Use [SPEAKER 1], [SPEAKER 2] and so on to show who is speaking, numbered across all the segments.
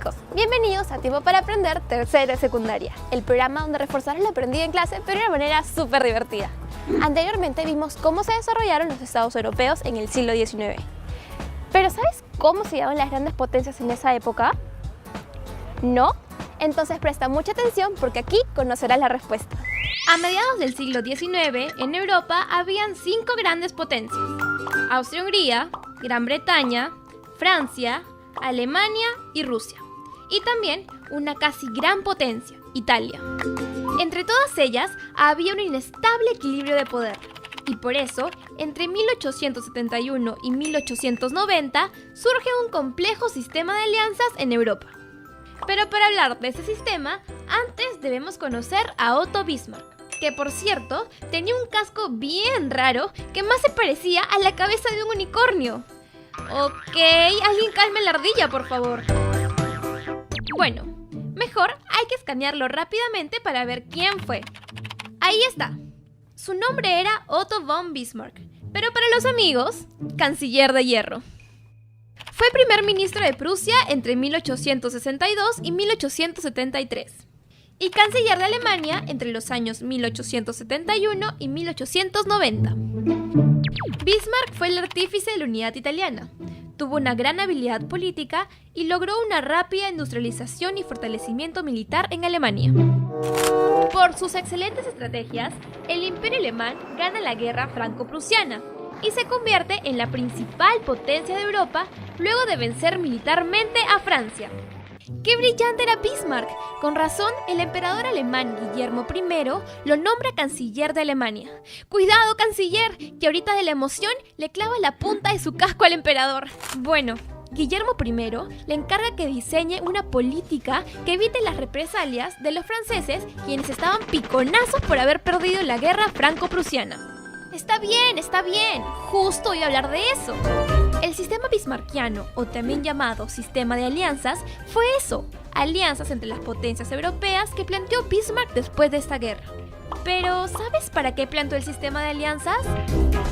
[SPEAKER 1] chicos, bienvenidos a Tiempo para Aprender tercera de secundaria, el programa donde reforzarás lo aprendido en clase pero de una manera súper divertida. Anteriormente vimos cómo se desarrollaron los estados europeos en el siglo XIX. ¿Pero sabes cómo se llamaban las grandes potencias en esa época? ¿No? Entonces presta mucha atención porque aquí conocerás la respuesta. A mediados del siglo XIX, en Europa habían 5 grandes potencias: Austria-Hungría, Gran Bretaña, Francia, Alemania y Rusia. Y también una casi gran potencia, Italia. Entre todas ellas había un inestable equilibrio de poder. Y por eso, entre 1871 y 1890, surge un complejo sistema de alianzas en Europa. Pero para hablar de ese sistema, antes debemos conocer a Otto Bismarck, que por cierto, tenía un casco bien raro que más se parecía a la cabeza de un unicornio. Ok, alguien calme la ardilla, por favor. Bueno, mejor hay que escanearlo rápidamente para ver quién fue. Ahí está. Su nombre era Otto von Bismarck, pero para los amigos, canciller de hierro. Fue primer ministro de Prusia entre 1862 y 1873 y canciller de Alemania entre los años 1871 y 1890. Bismarck fue el artífice de la unidad italiana, tuvo una gran habilidad política y logró una rápida industrialización y fortalecimiento militar en Alemania. Por sus excelentes estrategias, el Imperio Alemán gana la guerra franco-prusiana y se convierte en la principal potencia de Europa luego de vencer militarmente a Francia. ¡Qué brillante era Bismarck! Con razón, el emperador alemán Guillermo I lo nombra canciller de Alemania. ¡Cuidado, canciller! Que ahorita de la emoción le clava la punta de su casco al emperador. Bueno, Guillermo I le encarga que diseñe una política que evite las represalias de los franceses, quienes estaban piconazos por haber perdido la guerra franco-prusiana. Está bien, justo iba a hablar de eso. El sistema bismarckiano, o también llamado sistema de alianzas, fue eso, alianzas entre las potencias europeas que planteó Bismarck después de esta guerra. Pero, ¿sabes para qué planteó el sistema de alianzas?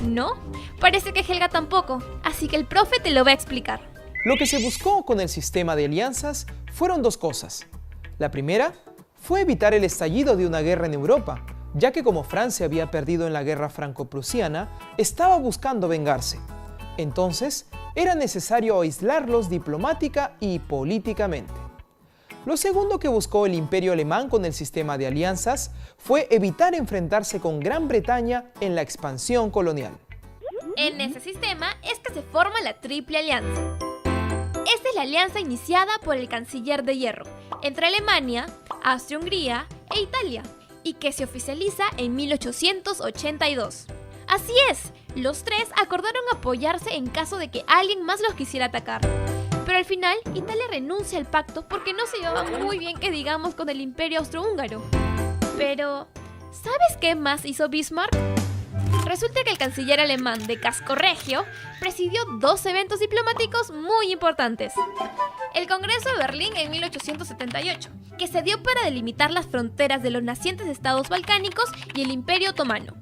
[SPEAKER 1] ¿No? Parece que Helga tampoco, así que el profe te lo va a explicar.
[SPEAKER 2] Lo que se buscó con el sistema de alianzas fueron dos cosas. La primera fue evitar el estallido de una guerra en Europa, ya que como Francia había perdido en la guerra franco-prusiana, estaba buscando vengarse. Entonces, era necesario aislarlos diplomática y políticamente. Lo segundo que buscó el Imperio Alemán con el sistema de alianzas fue evitar enfrentarse con Gran Bretaña en la expansión colonial.
[SPEAKER 1] En ese sistema es que se forma la Triple Alianza. Esta es la alianza iniciada por el canciller de hierro entre Alemania, Austria-Hungría e Italia, y que se oficializa en 1882. Así es, los tres acordaron apoyarse en caso de que alguien más los quisiera atacar. Pero al final, Italia renuncia al pacto porque no se llevaba muy bien que digamos con el Imperio Austrohúngaro. Pero, ¿sabes qué más hizo Bismarck? Resulta que el canciller alemán de casco regio presidió 2 eventos diplomáticos muy importantes. El Congreso de Berlín en 1878, que se dio para delimitar las fronteras de los nacientes estados balcánicos y el Imperio Otomano.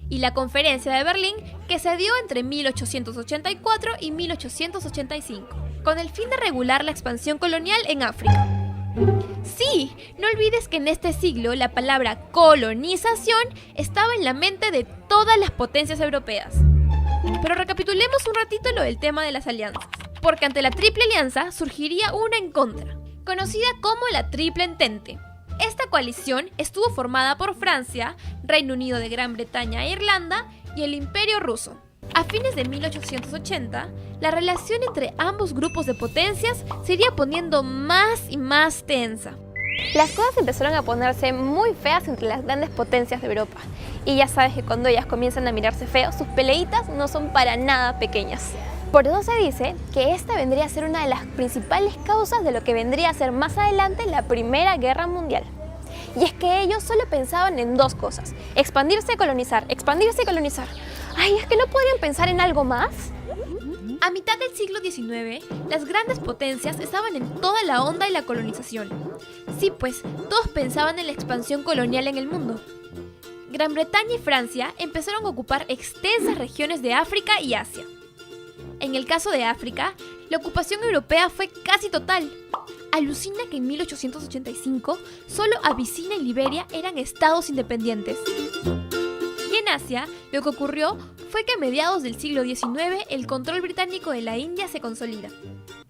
[SPEAKER 1] Y la Conferencia de Berlín, que se dio entre 1884 y 1885, con el fin de regular la expansión colonial en África. Sí, no olvides que en este siglo la palabra colonización estaba en la mente de todas las potencias europeas. Pero recapitulemos un ratito lo del tema de las alianzas, porque ante la Triple Alianza surgiría una en contra, conocida como la Triple Entente. Esta coalición estuvo formada por Francia, Reino Unido de Gran Bretaña e Irlanda y el Imperio Ruso. A fines de 1880, la relación entre ambos grupos de potencias se iría poniendo más y más tensa. Las cosas empezaron a ponerse muy feas entre las grandes potencias de Europa. Y ya sabes que cuando ellas comienzan a mirarse feo, sus peleitas no son para nada pequeñas. Por eso se dice que esta vendría a ser una de las principales causas de lo que vendría a ser más adelante la Primera Guerra Mundial. Y es que ellos solo pensaban en 2 cosas: expandirse y colonizar, expandirse y colonizar. Ay, ¿es que no podrían pensar en algo más? A mitad del siglo XIX, las grandes potencias estaban en toda la onda de la colonización. Sí, pues, todos pensaban en la expansión colonial en el mundo. Gran Bretaña y Francia empezaron a ocupar extensas regiones de África y Asia. En el caso de África, la ocupación europea fue casi total. A alucina que en 1885 solo Abisinia y Liberia eran estados independientes. Y en Asia, lo que ocurrió fue que a mediados del siglo XIX el control británico de la India se consolida.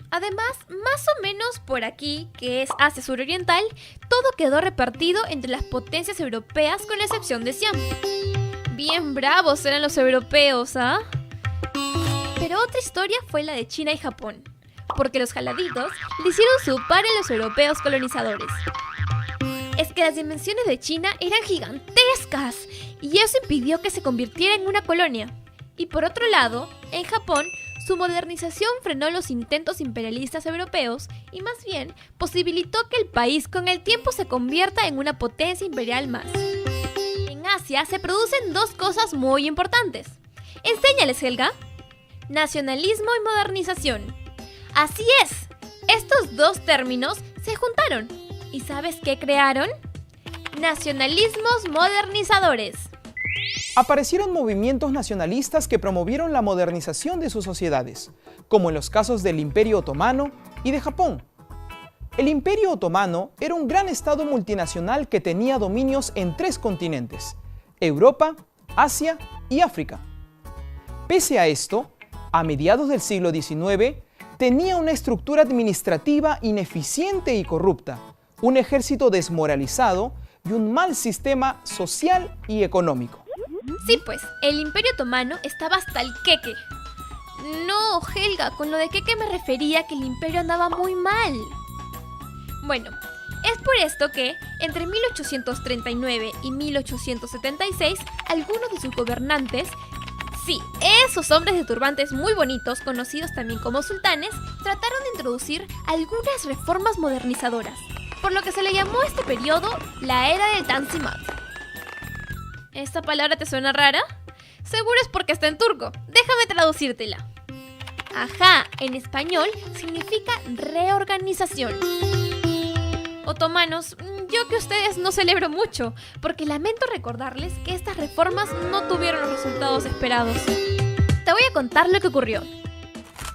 [SPEAKER 1] Además, más o menos por aquí, que es Asia suroriental, todo quedó repartido entre las potencias europeas con la excepción de Siam. Bien bravos eran los europeos, ¿ah? Pero otra historia fue la de China y Japón, porque los jaladitos le hicieron su par a los europeos colonizadores. Es que las dimensiones de China eran gigantescas y eso impidió que se convirtiera en una colonia. Y por otro lado, en Japón, su modernización frenó los intentos imperialistas europeos y más bien posibilitó que el país con el tiempo se convierta en una potencia imperial más. En Asia se producen dos cosas muy importantes. Enséñales, Helga. Nacionalismo y modernización. Así es, estos dos términos se juntaron. ¿Y sabes qué crearon? Nacionalismos modernizadores.
[SPEAKER 2] Aparecieron movimientos nacionalistas que promovieron la modernización de sus sociedades, como en los casos del Imperio Otomano y de Japón. El Imperio Otomano era un gran estado multinacional que tenía dominios en 3 continentes: Europa, Asia y África. Pese a esto, a mediados del siglo XIX, tenía una estructura administrativa ineficiente y corrupta, un ejército desmoralizado y un mal sistema social y económico.
[SPEAKER 1] Sí, pues, el Imperio Otomano estaba hasta el queque. No, Helga, con lo de queque me refería a que el imperio andaba muy mal. Bueno, es por esto que, entre 1839 y 1876, algunos de sus gobernantes, sí, esos hombres de turbantes muy bonitos, conocidos también como sultanes, trataron de introducir algunas reformas modernizadoras, por lo que se le llamó a este periodo la Era del Tanzimat. ¿Esta palabra te suena rara? Seguro es porque está en turco. Déjame traducírtela. Ajá, en español significa reorganización. Otomanos, yo que ustedes no celebro mucho, porque lamento recordarles que estas reformas no tuvieron los resultados esperados. Te voy a contar lo que ocurrió.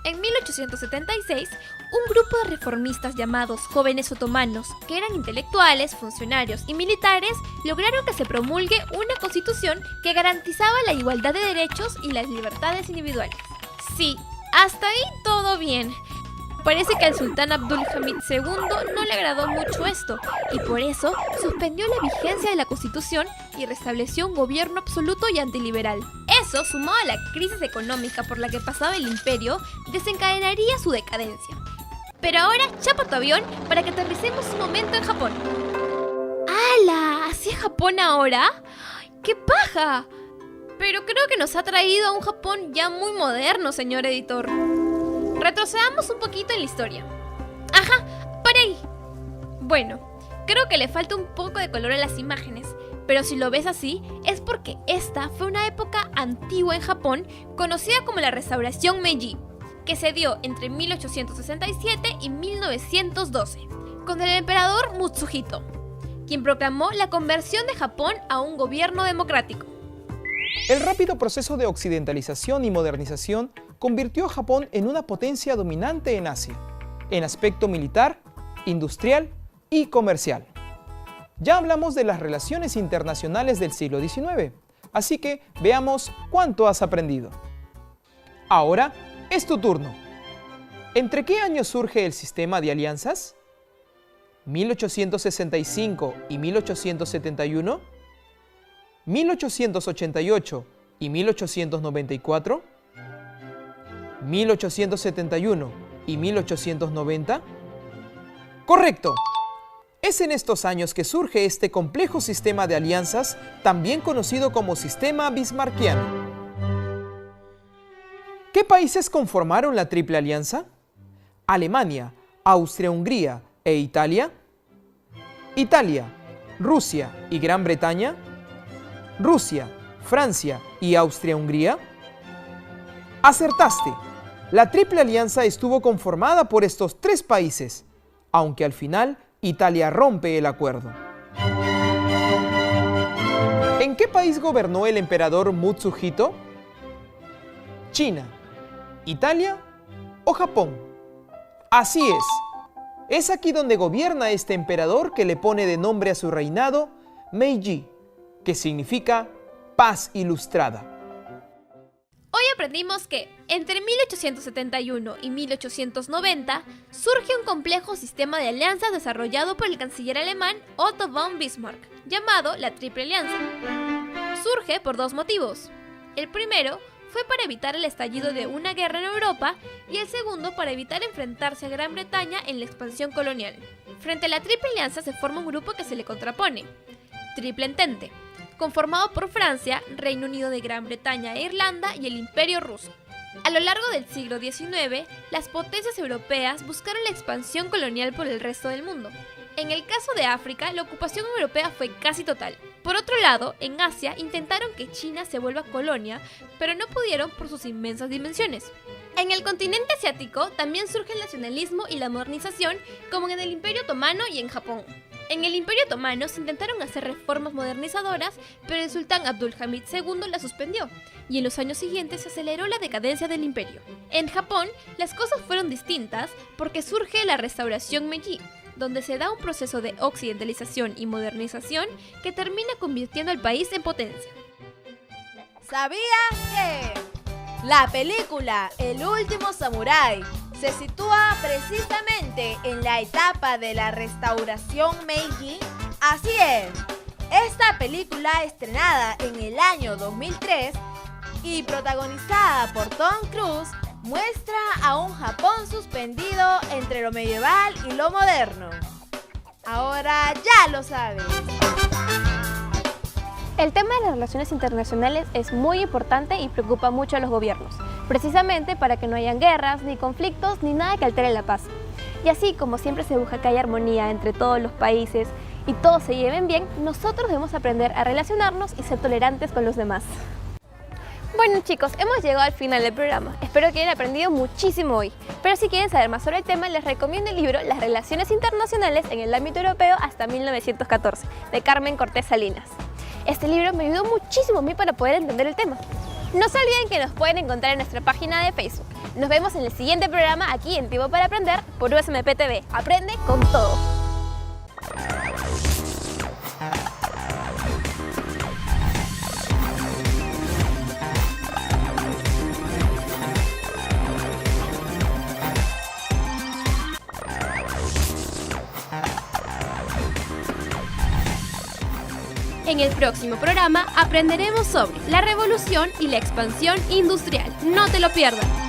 [SPEAKER 1] En 1876, un grupo de reformistas llamados Jóvenes Otomanos, que eran intelectuales, funcionarios y militares, lograron que se promulgue una constitución que garantizaba la igualdad de derechos y las libertades individuales. Sí, hasta ahí todo bien. Parece que al sultán Abdul Hamid II no le agradó mucho esto y por eso suspendió la vigencia de la Constitución y restableció un gobierno absoluto y antiliberal. Eso, sumado a la crisis económica por la que pasaba el imperio, desencadenaría su decadencia. Pero ahora chapa tu avión para que aterricemos un momento en Japón. ¡Hala! ¿Así es Japón ahora? ¡Qué paja! Pero creo que nos ha traído a un Japón ya muy moderno, señor editor. Retrocedamos un poquito en la historia. ¡Ajá! ¡Para ahí! Bueno, creo que le falta un poco de color a las imágenes, pero si lo ves así, es porque esta fue una época antigua en Japón conocida como la Restauración Meiji, que se dio entre 1867 y 1912, con el emperador Mutsuhito, quien proclamó la conversión de Japón a un gobierno democrático.
[SPEAKER 2] El rápido proceso de occidentalización y modernización convirtió a Japón en una potencia dominante en Asia, en aspecto militar, industrial y comercial. Ya hablamos de las relaciones internacionales del siglo XIX, así que veamos cuánto has aprendido. Ahora es tu turno. ¿Entre qué años surge el sistema de alianzas? ¿1865 y 1871? ¿1888 y 1894? ¿1871 y 1890? ¡Correcto! Es en estos años que surge este complejo sistema de alianzas, también conocido como sistema bismarckiano. ¿Qué países conformaron la Triple Alianza? ¿Alemania, Austria-Hungría e Italia? ¿Italia, Rusia y Gran Bretaña? ¿Rusia, Francia y Austria-Hungría? ¡Acertaste! La Triple Alianza estuvo conformada por estos 3 países, aunque al final Italia rompe el acuerdo. ¿En qué país gobernó el emperador Mutsuhito? ¿China, Italia o Japón? Así es, Es aquí donde gobierna este emperador que le pone de nombre a su reinado Meiji, que significa paz ilustrada.
[SPEAKER 1] Hoy aprendimos que entre 1871 y 1890 surge un complejo sistema de alianzas desarrollado por el canciller alemán Otto von Bismarck, llamado la Triple Alianza. Surge por dos motivos. El primero fue para evitar el estallido de una guerra en Europa y el segundo para evitar enfrentarse a Gran Bretaña en la expansión colonial. Frente a la Triple Alianza se forma un grupo que se le contrapone, Triple Entente, conformado por Francia, Reino Unido de Gran Bretaña e Irlanda y el Imperio Ruso. A lo largo del siglo XIX, las potencias europeas buscaron la expansión colonial por el resto del mundo. En el caso de África, la ocupación europea fue casi total. Por otro lado, en Asia intentaron que China se vuelva colonia, pero no pudieron por sus inmensas dimensiones. En el continente asiático también surge el nacionalismo y la modernización, como en el Imperio Otomano y en Japón. En el Imperio Otomano se intentaron hacer reformas modernizadoras, pero el sultán Abdulhamid II las suspendió, y en los años siguientes se aceleró la decadencia del imperio. En Japón, las cosas fueron distintas porque surge la restauración Meiji, donde se da un proceso de occidentalización y modernización que termina convirtiendo al país en potencia.
[SPEAKER 3] ¿Sabías que la película El último samurái se sitúa precisamente en la etapa de la restauración Meiji? Así es, esta película estrenada en el año 2003 y protagonizada por Tom Cruise muestra a un Japón suspendido entre lo medieval y lo moderno. Ahora ya lo sabes.
[SPEAKER 1] El tema de las relaciones internacionales es muy importante y preocupa mucho a los gobiernos, precisamente para que no hayan guerras, ni conflictos, ni nada que altere la paz. Y así como siempre se busca que haya armonía entre todos los países y todos se lleven bien, nosotros debemos aprender a relacionarnos y ser tolerantes con los demás. Bueno chicos, hemos llegado al final del programa. Espero que hayan aprendido muchísimo hoy. Pero si quieren saber más sobre el tema, les recomiendo el libro Las relaciones internacionales en el ámbito europeo hasta 1914, de Carmen Cortés Salinas. Este libro me ayudó muchísimo a mí para poder entender el tema. No se olviden que nos pueden encontrar en nuestra página de Facebook. Nos vemos en el siguiente programa aquí en Tiempo para Aprender por USMP TV. Aprende con todo. En el próximo programa aprenderemos sobre la revolución y la expansión industrial. No te lo pierdas.